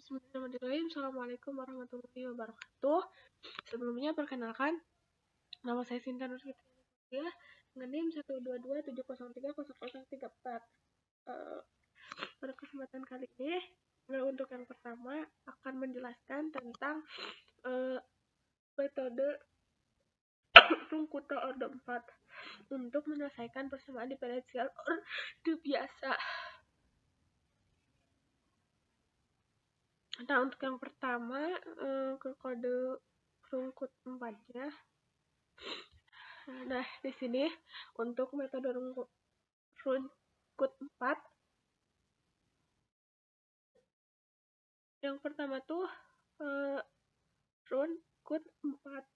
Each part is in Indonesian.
Bismillahirrahmanirrahim. Assalamualaikum warahmatullahi wabarakatuh. Sebelumnya perkenalkan, nama saya Sinta Nurfitriya dengan NIM 122703034. Pada kesempatan kali ini, untuk yang pertama akan menjelaskan tentang metode Runkuto Orde 4 untuk menyelesaikan persamaan diferensial orde biasa. Nah, untuk yang pertama, ke kode Runkuto 4-nya. Nah, di sini untuk metode Runkuto 4, yang pertama tuh Runkuto 4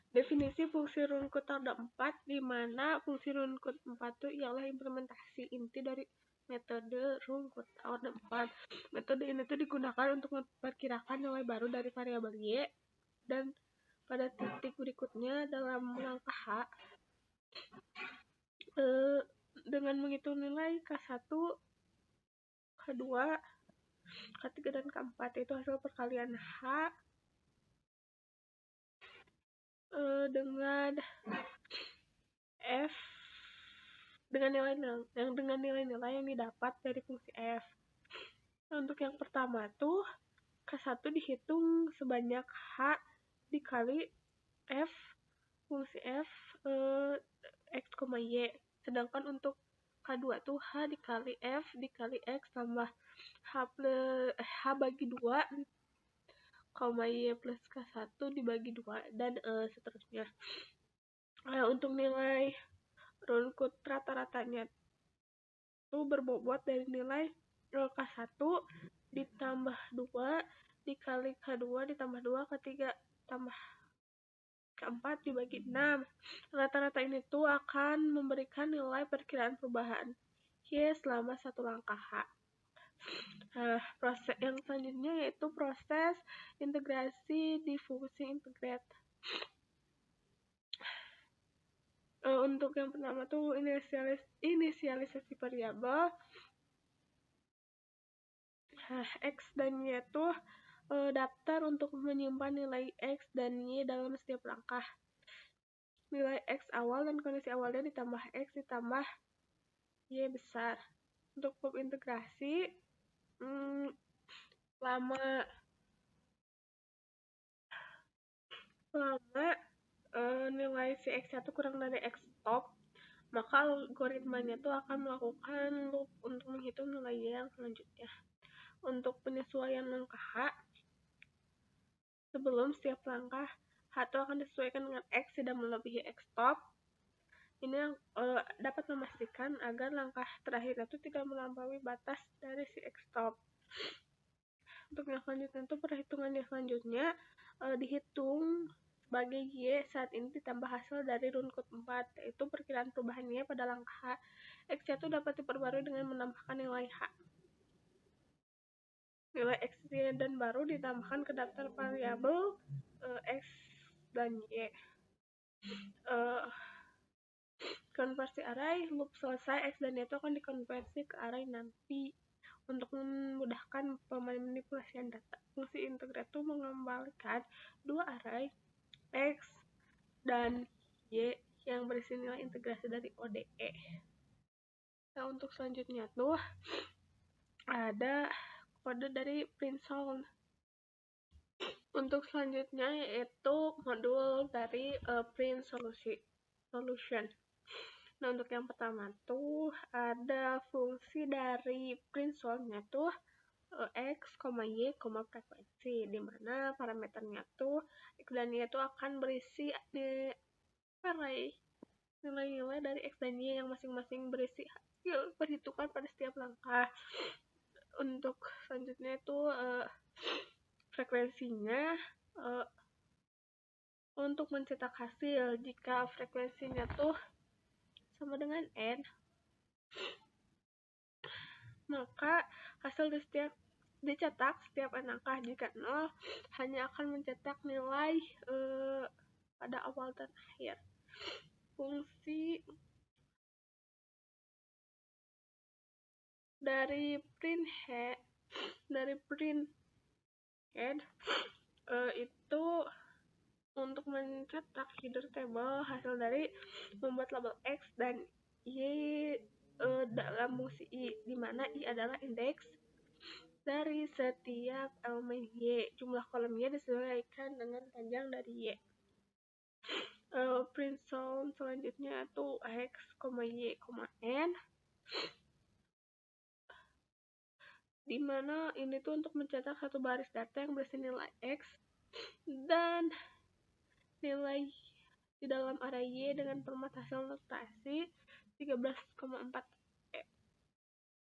definisi fungsi Runkuto Orde 4, di mana fungsi Runkuto 4 itu ialah implementasi inti dari metode Runkuto Orde 4. Metode ini tuh digunakan untuk memperkirakan nilai baru dari variabel Y, dan pada titik berikutnya dalam langkah H, dengan menghitung nilai K1, K2, K3, dan K4, itu hasil perkalian H dengan F, dengan nilai-nilai yang didapat dari fungsi F. Nah, untuk yang pertama tuh K1 dihitung sebanyak H dikali F fungsi F X, Y. Sedangkan untuk K2 tuh H dikali F dikali X tambah H bagi 2 Y plus K1 dibagi 2, dan seterusnya. Nah, untuk nilai Runkuto rata-ratanya tuh berbobot dari nilai K1 ditambah 2 dikali K2 ditambah 2 K3 tambah K4 dibagi 6. Rata-rata ini tuh akan memberikan nilai perkiraan perubahan Y selama satu langkah H. Nah, proses yang selanjutnya yaitu proses integrasi difusi integrat. Untuk yang pertama tuh inisialisasi variabel. X dan Y tuh daftar untuk menyimpan nilai X dan Y dalam setiap langkah. Nilai X awal dan kondisi awalnya ditambah X ditambah Y besar. Untuk bab integrasi, lama nilai si X1 kurang dari X stop, maka algoritmanya tuh akan melakukan loop untuk menghitung nilai Y yang selanjutnya. Untuk penyesuaian langkah H, sebelum setiap langkah H itu akan disesuaikan dengan X tidak melebihi X stop. Ini yang dapat memastikan agar langkah terakhir itu tidak melampaui batas dari si X stop. Untuk yang selanjutnya itu perhitungan yang selanjutnya dihitung sebagai Y saat ini ditambah hasil dari Runkuto 4, yaitu perkiraan perubahan Y pada langkah H. X1 dapat diperbarui dengan menambahkan nilai H. Nilai X dan baru ditambahkan ke daftar variabel X dan Y. Konversi array, loop selesai, X dan Y itu akan dikonversi ke array nanti. Untuk memudahkan pemanipulasian data, fungsi integrat itu mengembalikan dua array X dan Y yang berisi nilai integrasi dari ODE. Nah, untuk selanjutnya tuh ada kode dari Princeton. Untuk selanjutnya yaitu modul dari print solution. Nah, untuk yang pertama tuh ada fungsi dari Princeton-nya tuh X, Y, frekuensi, di mana parameternya tuh X dan Y tuh akan berisi di array nilai-nilai dari X dan Y yang masing-masing berisi hasil perhitungan pada setiap langkah. Untuk selanjutnya itu frekuensinya untuk mencetak hasil, jika frekuensinya tuh sama dengan N, maka hasil dicetak setiap N langkah. Jika 0, hanya akan mencetak nilai pada awal dan akhir. Fungsi dari print head itu untuk mencetak header table hasil dari membuat label X dan Y dalam fungsi I, di mana I adalah indeks dari setiap elemen Y. Jumlah kolom Y disesuaikan dengan panjang dari Y. Print sound selanjutnya itu X, Y, N, di mana ini tuh untuk mencetak satu baris data yang berisi nilai X dan nilai di dalam array Y dengan format hasil notasi 13,4 E.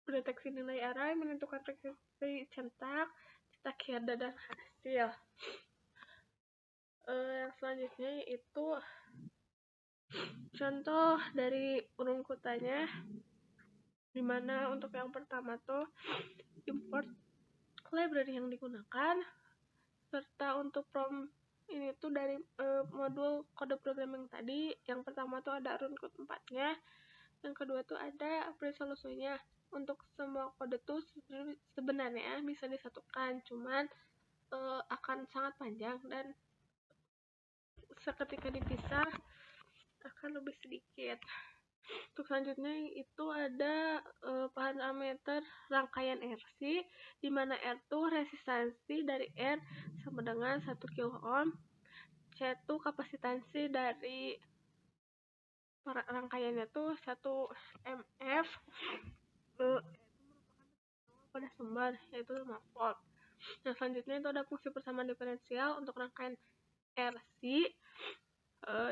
Mendeteksi nilai array, menentukan frekuensi cetak header dan hasil. Yang selanjutnya itu contoh dari runkutannya, dimana untuk yang pertama tuh import library yang digunakan, serta untuk prompt ini tuh dari modul kode programming tadi. Yang pertama tuh ada runkut 4-nya, yang kedua tuh ada print solusinya. Untuk semua kode tuh sebenarnya bisa disatukan, cuman akan sangat panjang dan seketika dipisah akan lebih sedikit. Untuk selanjutnya itu ada parameter rangkaian RC, di mana R itu resistansi dari R sama dengan 1 kilo-ohm, C itu kapasitansi dari rangkaiannya tuh 1 mF, pada sumber yaitu 5 volt. Nah, selanjutnya itu ada fungsi persamaan diferensial untuk rangkaian RC,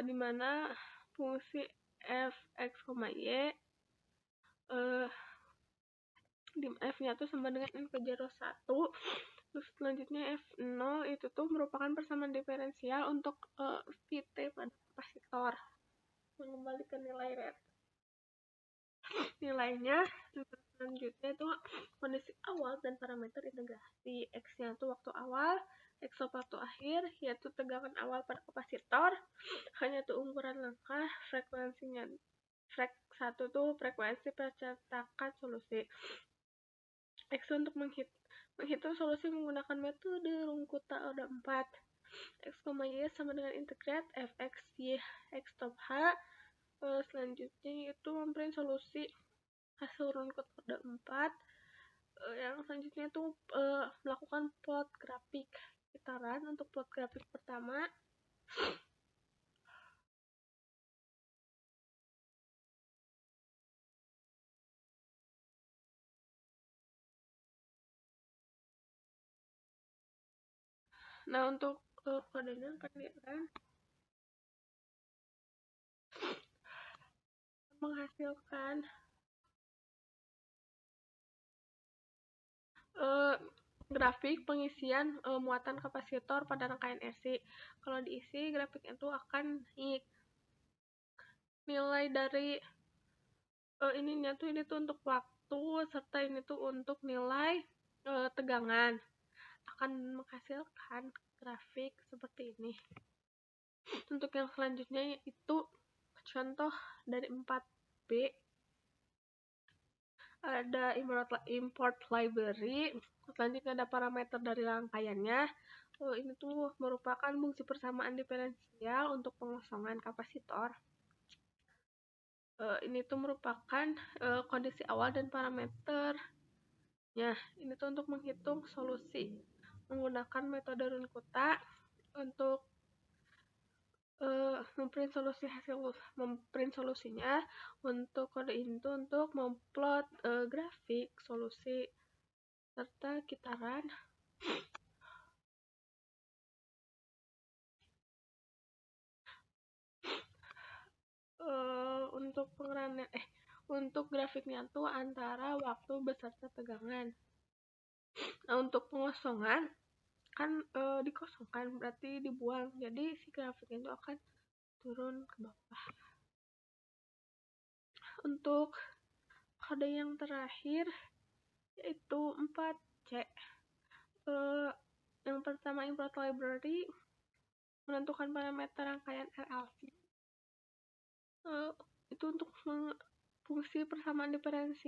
di mana fungsi f(x, y) di f-nya itu sama dengan n ke 0 1. Terus selanjutnya f0 itu tuh merupakan persamaan diferensial untuk Vt pada kapasitor. Mengembalikan nilai red. Nilainya selanjutnya itu kondisi awal dan parameter integrasi. X-nya itu waktu awal, X waktu akhir, yaitu tegangan awal pada kapasitor. Hanya itu ukuran langkah, frekuensinya. Frek 1 tuh frekuensi percetakan solusi. X untuk menghitung solusi menggunakan metode runkutan ada 4. X, Y sama dengan integrate fx y x top h. Selanjutnya itu memprint solusi hasil runkut ada 4. Yang selanjutnya itu melakukan plot grafik kitaran. Untuk plot grafik pertama, nah untuk kodenya kan menghasilkan grafik pengisian muatan kapasitor pada rangkaian RC. Kalau diisi, grafik itu akan naik. Nilai dari ini tuh untuk waktu, serta ini tuh untuk nilai tegangan. Akan menghasilkan grafik seperti ini. Untuk yang selanjutnya itu contoh dari 4B. Ada import library. Selanjutnya ada parameter dari rangkaiannya. Ini tuh merupakan fungsi persamaan diferensial untuk pengosongan kapasitor. Ini tuh merupakan kondisi awal dan parameternya. Ini tuh untuk menghitung solusi menggunakan metode runkutan untuk memprint solusinya. Untuk kode ini tuh untuk memplot grafik solusi serta kitaran. Untuk grafiknya tuh antara waktu beserta tegangan. Nah, untuk pengosongan kan dikosongkan berarti dibuang, jadi si grafiknya itu akan turun ke bawah. Untuk kode yang terakhir yaitu 4C. Yang pertama import library, menentukan parameter rangkaian RLC. Itu untuk fungsi persamaan diferensial